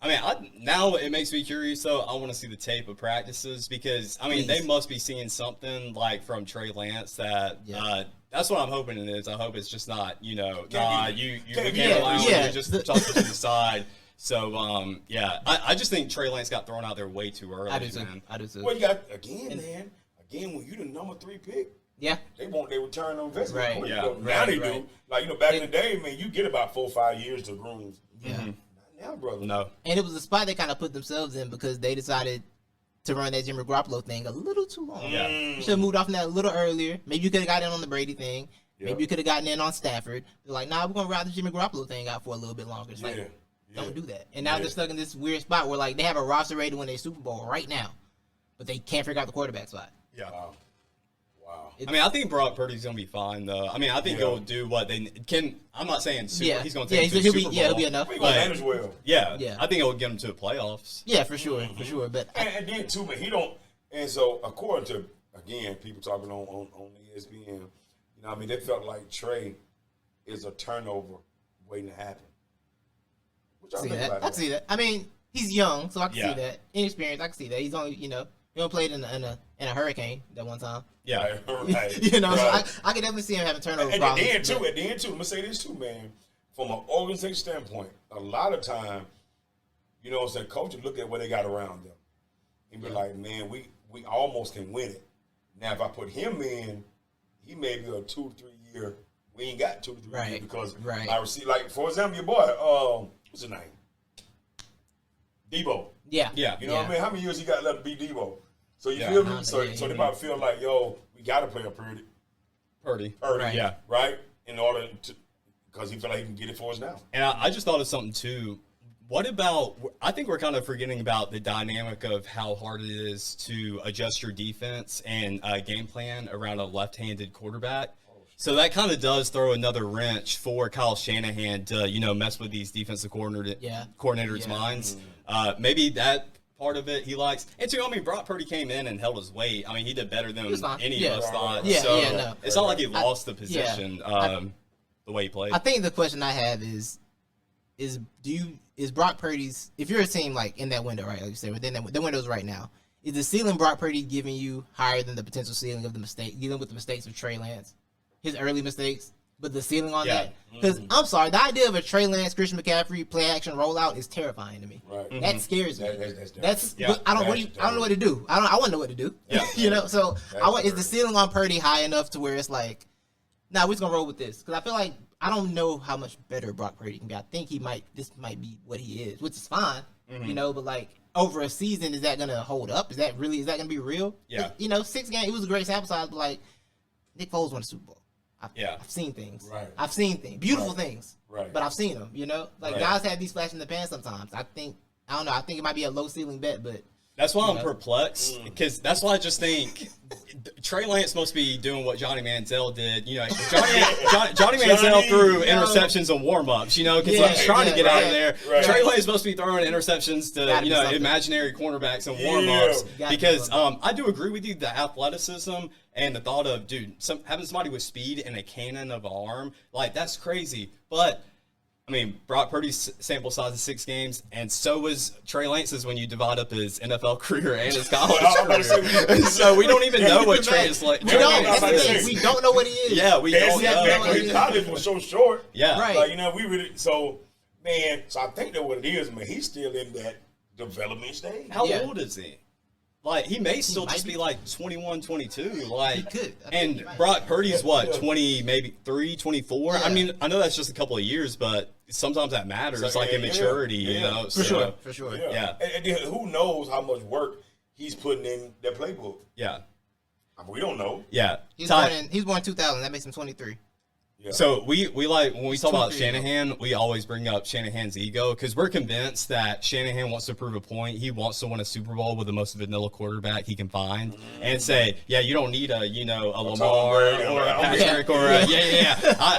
I mean, now it makes me curious, though. I want to see the tape of practices because, I mean, they must be seeing something like from Trey Lance that that's what I'm hoping it is. I hope it's just not, we can't allow you to just toss it to the side. So, I just think Trey Lance got thrown out there way too early, man. I do too. Well, you got, man, when you the number 3 pick, they want their return on investment. Right. Yeah. Now they do. Like, back in the day, man, you get about 4 or 5 years to groom. Yeah. Not now, brother. No. And it was a spot they kind of put themselves in because they decided to run that Jimmy Garoppolo thing a little too long. Yeah. You should have moved off from that a little earlier. Maybe you could have gotten in on the Brady thing. Maybe you could have gotten in on Stafford. They're like, nah, we're going to ride the Jimmy Garoppolo thing out for a little bit longer. It's like, don't do that. And now they're stuck in this weird spot where, like, they have a roster ready to win a Super Bowl right now, but they can't figure out the quarterback spot. Yeah. Wow. I mean, I think Brock Purdy's going to be fine, though. I mean, I think he'll do what they can. I'm not saying he's going to take to the Super Bowl. He'll be enough. He's going to manage well. Yeah. I think it'll get him to the playoffs. Yeah, for sure. But and then, too, but he don't. And so, according to, again, people talking on ESPN, I mean, they felt like Trey is a turnover waiting to happen. What y'all think about that? I can see that. I mean, he's young, so I can see that. Inexperienced, I can see that. He's only, he only played in a hurricane that one time. Yeah. Right. So I can definitely see him having turnover problems. At the end, too, let me say this, too, man. From an organization standpoint, a lot of time, coaches look at what they got around them and be like, man, we almost can win it. Now, if I put him in, he may be a 2 to 3 year. We ain't got 2 to 3 years because I receive, like, for example, your boy, what's his name? Debo. Yeah. You know what I mean? How many years he got left to be Debo? So you feel me? So they might feel like, yo, we got to play a Purdy. Right? In order to, because he feel like he can get it for us now. And I just thought of something, too. What about, I think we're kind of forgetting about the dynamic of how hard it is to adjust your defense and game plan around a left-handed quarterback. So that kind of does throw another wrench for Kyle Shanahan to, mess with these defensive coordinators' minds. Maybe that part of it he likes. And two, I mean, Brock Purdy came in and held his weight. I mean, he did better than any of us thought. It's not like he lost the position the way he played. I think the question I have is Brock Purdy's, if you're a team like in that window, right, like you said, within the window's right now, is the ceiling Brock Purdy giving you higher than the potential ceiling of dealing with the mistakes of Trey Lance? His early mistakes? but the ceiling on Yeah. that. Because I'm sorry, the idea of a Trey Lance, Christian McCaffrey play action rollout is terrifying to me. Right. That scares me. That's Yeah. I don't know what to do. I want to know what to do. Yeah. You know, so is the crazy. ceiling on Purdy high enough to where it's like, nah, we're just gonna roll with this? Because I feel like I don't know how much better Brock Purdy can be. I think this might be what he is, which is fine. You know, but like over a season, is that gonna hold up? Is that gonna be real? Yeah. You know, 6 games, it was a great sample size, but like Nick Foles won a Super Bowl. I've seen things. Right. I've seen things, beautiful things. Right. But I've seen them. You know, like Right. guys have these flashes in the pan sometimes. I don't know. I think it might be a low ceiling bet, but That's why I'm know? perplexed, because that's why I just think Trey Lance must be doing what Johnny Manziel did. You know, Johnny Manziel threw interceptions on warm-ups, you know, because he's trying to get out of there. Right. Trey Lance must be throwing interceptions to, Gotta you be know, something. imaginary cornerbacks on warm-ups. Gotta be Because something. I do agree with you, the athleticism and the thought of, dude, having somebody with speed and a cannon of an arm, like, that's crazy. But I mean, Brock Purdy's sample size is 6 games, and so was Trey Lance's when you divide up his NFL career and his college career. So we don't even know what Trey is like. we don't. That's the thing. We don't know what he is. Yeah, we don't know. Back when his college was so short. Yeah. Right. Like, you know, we really, so I think that what it is, man, he's still in that development stage. How Yeah. old is he? Like, he may still might just be. be like 21, 22. Like, He could. I think and he might. Brock Purdy's what, Yeah. 20, maybe 3, 24? Yeah. I mean, I know that's just a couple of years, but sometimes that matters. It's like immaturity, you know? For So, sure. Yeah. And then who knows how much work he's putting in that playbook? Yeah. I mean, we don't know. Yeah. He's Ty- born 2000. That makes him 23. Yeah. So we like when we talk about 2-3 ago. Shanahan, we always bring up Shanahan's ego because we're convinced that Shanahan wants to prove a point. He wants to win a Super Bowl with the most vanilla quarterback he can find, and say, yeah, you don't need a Lamar Brady, or a right? Patrick or a,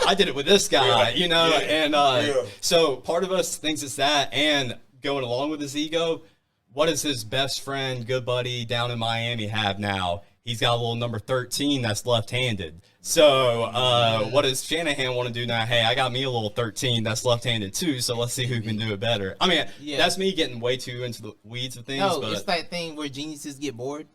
I did it with this guy, Yeah. and so part of us thinks it's that, and going along with his ego, what does his best friend, good buddy down in Miami have now? He's got a little number 13 that's left-handed. So what does Shanahan want to do now? Hey, I got me a little 13 that's left-handed too, so let's see who can do it better. I mean, that's me getting way too into the weeds of things. No, but it's that thing where geniuses get bored.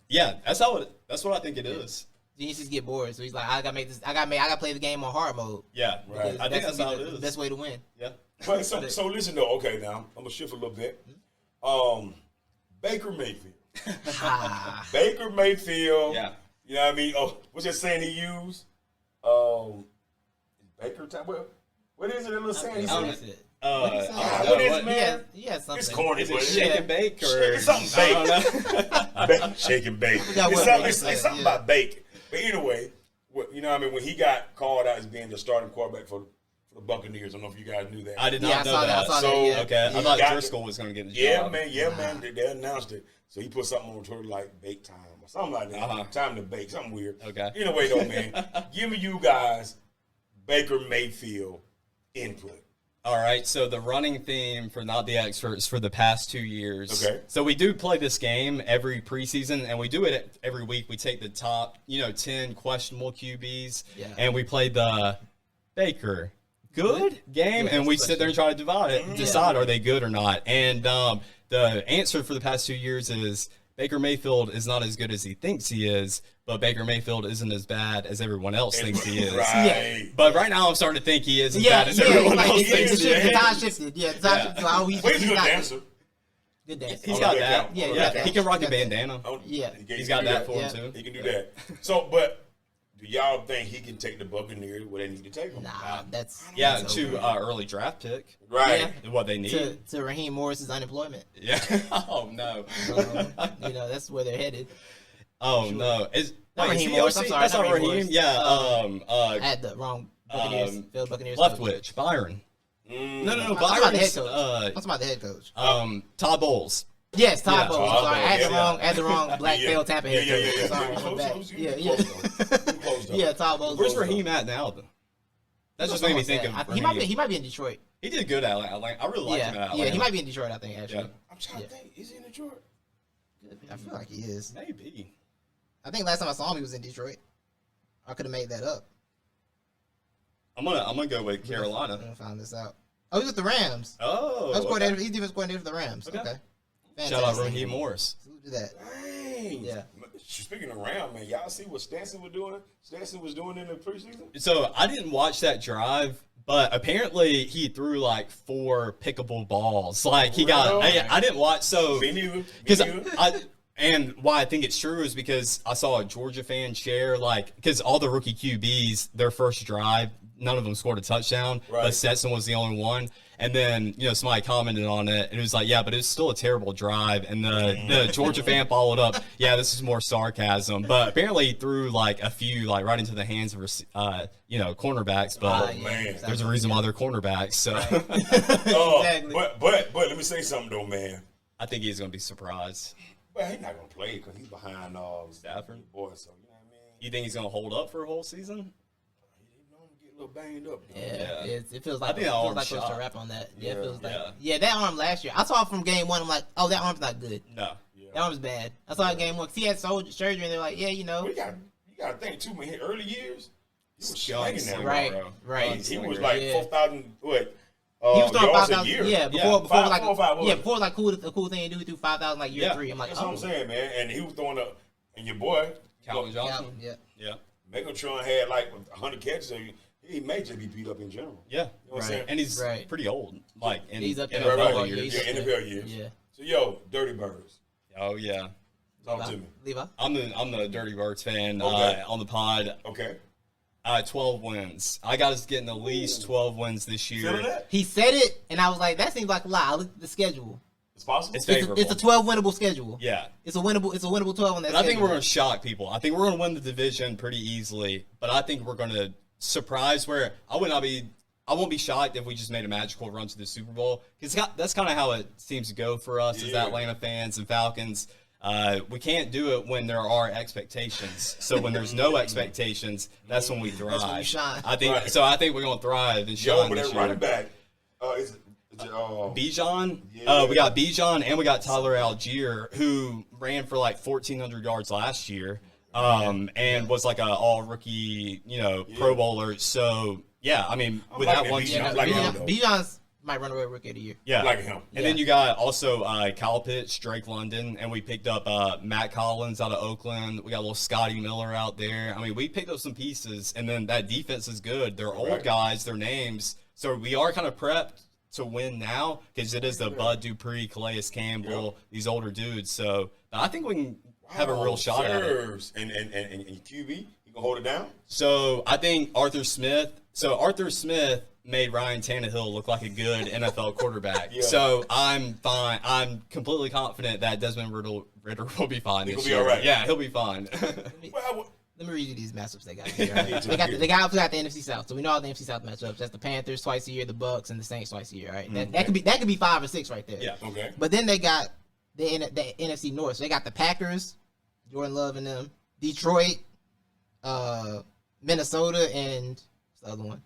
yeah, that's what I think it is. Geniuses get bored, so he's like, I gotta play the game on hard mode. Yeah, Right. I think that's how it the is. best way to win. Yeah. But so listen though. Okay, now I'm gonna shift a little bit. Baker Mayfield. Ah, Baker Mayfield. Yeah. You know what I mean? Oh, what's that saying he used? Baker time. What is it? That little saying he what said? is it? What what is it, man? He has something. It's corny, Is but it shake and bake or It's something I don't know. Shake and bake. forgot It's what something, it it's was, something yeah. about bake. But anyway, you know what I mean? When he got called out as being the starting quarterback for the Buccaneers, I don't know if you guys knew that. I did not Yeah, I know saw that. I that. saw So, that. Yeah. Okay, I Yeah. thought Got Driscoll was going to get the Yeah, job. man. They announced it. So he put something on Twitter like bake time or something like that. Uh-huh. Time to bake, something weird. Okay. Anyway, though, man, give me you guys Baker Mayfield input. All right, so the running theme for Not the Experts for the past 2 years. Okay. So we do play this game every preseason, and we do it every week. We take the top, 10 questionable QBs, Yeah. and we play the Baker good game, and we sit there and try to decide are they good or not. And the answer for the past 2 years is Baker Mayfield is not as good as he thinks he is, but Baker Mayfield isn't as bad as everyone else thinks he is. Right. But right now, I'm starting to think he is as Yeah, bad as yeah, everyone like, else it's thinks he shifted. is. The time shifted. Yeah, the time Yeah. shifted. So Well, he's a good not- dancer. Good dancer. He's On got the that. account. Yeah, On he the got account. that. He can rock a Got that. bandana. Yeah. He's got that for Yeah. him, too. He can do that. So, but do y'all think he can take the Buccaneers where they need to take him? Nah, that's Yeah, that's to over. early draft pick. Right. Yeah. What they need. to Raheem Morris's unemployment. Yeah. Oh, no. That's where they're headed. Oh, no. Not Wait, Raheem is he Morris, OC? I'm sorry, That's not not Raheem Raheem. Morris. Yeah. I had the wrong Buccaneers. Failed Buccaneers. coach. Leftwich. Byron. No. I'm talking about the head Byron's. coach. I'm talking about the head coach. Todd Bowles. Yes, Todd Yeah, Bowles. Todd I'm sorry, I Bowles, had the wrong black Yeah. failed Tampa head coach. Yeah. Sorry, Close, my bad. close, Yeah. close, though. Yeah, Todd Bowles. Where's Raheem at now, though? That just made me think of He Raheem. might be in Detroit. He did good at Atlanta. I really liked him at Yeah, Atlanta. he might be in Detroit. I think actually. Yeah. I'm trying to think. Is he in Detroit? I feel like he is. Maybe. I think last time I saw him, he was in Detroit. I could have made that up. I'm gonna go with Carolina. I'm gonna find this out. Oh, he's with the Rams. Oh. He's coordinator. Okay. He's defense coordinator for the Rams. Okay. Okay. Shout out Fantastic. Raheem Morris. Salute to that. Dang. Yeah. Speaking of round, man, y'all see what Stanson was doing? Stanson was doing in the preseason. So I didn't watch that drive, but apparently he threw like 4 pickable balls. Like he got. I didn't watch. So Me neither. because and why I think it's true is because I saw a Georgia fan share because all the rookie QBs, their first drive, none of them scored a touchdown, but Stetson was the only one. And then, somebody commented on it, and it was like, yeah, but it was still a terrible drive. And the Georgia fan followed up, yeah, this is more sarcasm. But apparently he threw, like, a few, like, right into the hands of, cornerbacks. But there's a reason why they're cornerbacks. So, Exactly. But let me say something, though, man. I think he's going to be surprised. Well, he's not going to play because he's behind Stafford. Boy, so, you know what I mean? You think he's going to hold up for a whole season? A little banged up. Yeah. It feels like I think close to shot. wrap on that. Yeah, it feels like. Yeah. Yeah, that arm last year. I saw it from game 1. I'm like, oh, that arm's not good. No. That arm's bad. I saw it game 1 because he had surgery, and they're like, yeah, Well, you got to think too, man. His early years, he was slinging that, right, bro. right. He was like 4,000. What? He was throwing yards 5,000. a year. Yeah, before it was like a cool thing to do. He threw 5,000 like year 3. I'm like, that's what I'm saying, man. And he was throwing up. And your boy, Calvin Johnson. Yeah. Megatron had like 100 catches. So he may just be beat up in general. Yeah. You know what I'm saying? And he's pretty old. Like, he's up there. NFL years. Yeah, NFL years. Yeah. So, yo, Dirty Birds. Oh, yeah. Talk to me. Levi? I'm the Dirty Birds fan Okay. on the pod. Okay. 12 wins. I got us getting at least 12 wins this year. Feeling that? He said it, and I was like, that seems like a lie. I looked at the schedule. It's possible? It's favorable. It's a 12 winnable schedule. Yeah. It's a winnable 12 on that And I think schedule. we're going to shock people. I think we're going to win the division pretty easily, but I think we're going to surprise where I won't be shocked if we just made a magical run to the Super Bowl because that's kind of how it seems to go for us as Atlanta fans and Falcons. We can't do it when there are expectations. So when there's no expectations, that's when we thrive. That's when we shine. I think we're going to thrive and shine but this that year. running back, is Bijan, Yeah. we got Bijan and we got Tyler Algier, who ran for like 1,400 yards last year, and was like a all rookie, Pro Bowler. So yeah, I mean, with that one, Bijan's might run away rookie of the year. yeah, like him. And then you got also Kyle Pitts, Drake London, and we picked up Matt Collins out of Oakland. We got a little Scotty Miller out there. I mean, we picked up some pieces, and then that defense is good. They're old guys, their names, so we are kind of prepped to win now because it is the Bud Dupree, Calais Campbell, these older dudes. So I think we can have a real shot at it. And QB, you can hold it down? So I think Arthur Smith made Ryan Tannehill look like a good NFL quarterback. So I'm fine. I'm completely confident that Desmond Ritter will be fine this year. He'll be all right. Yeah, he'll be fine. Let me read you these matchups they got here. Right? they got the NFC South, so we know all the NFC South matchups. That's the Panthers twice a year, the Bucks, and the Saints twice a year. Right? That could be 5 or 6 right there. Yeah. Okay. But then they got the NFC North. So they got the Packers, Jordan Love and them, Detroit, Minnesota, and what's the other one?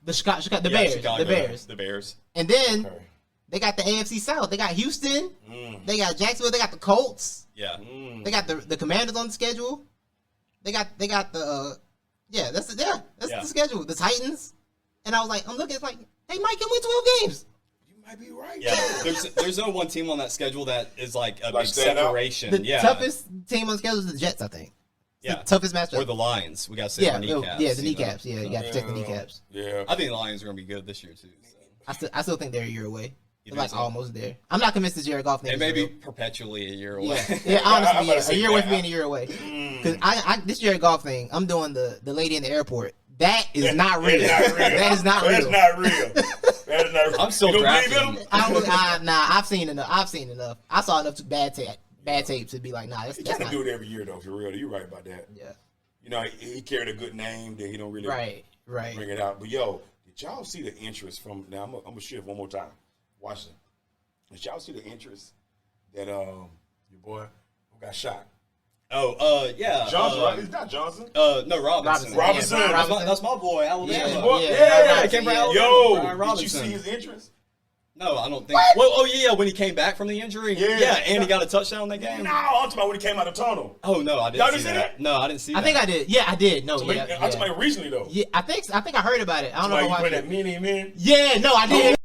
The Bears. The Bears. And then they got the AFC South. They got Houston. They got Jacksonville. They got the Colts. Yeah. They got the Commanders on the schedule. They got the that's the schedule. The Titans. And I was like, I'm looking, it's like, they might can win 12 games. You might be right. Yeah. There's no one team on that schedule that is like a big separation. The toughest team on the schedule is the Jets, I think. The toughest matchup. Or the Lions. We got to say the kneecaps. Yeah, the kneecaps. You got to protect the kneecaps. Yeah. I think the Lions are going to be good this year, too. So. I still think they're a year away. They're like almost there. I'm not convinced this Jared Goff thing. They may be perpetually a year away. Yeah, honestly, a year away from being a year away. Because this Jared Goff thing, I'm doing the lady in the airport. That is not real. That is not real. That's not real. That is not real. I'm still drafting. I've seen enough. I saw enough bad tapes to be like, nah. He trying to do it every year though. For real, you're right about that. Yeah. He carried a good name that he don't really bring it out. But yo, did y'all see the interest from? Now I'm gonna shift one more time. Watch it. Did y'all see the interest that your boy who got shot? Oh, yeah. Johnson, right? It's not Johnson. No, Robinson. Robinson. That's my boy, Alabama. Yeah. Came from Alabama. Yo, did you see his interest? No, I don't think. Well, when he came back from the injury. Yeah, and he got a touchdown in that game. No, I'm talking about when he came out of the tunnel. Oh no, I didn't. Y'all see that. No, I didn't see that. I think I did. Yeah, I did. No, I'm talking about recently though. Yeah, I think I heard about it. I don't know if I watched it. That mini man. Yeah, no, I did.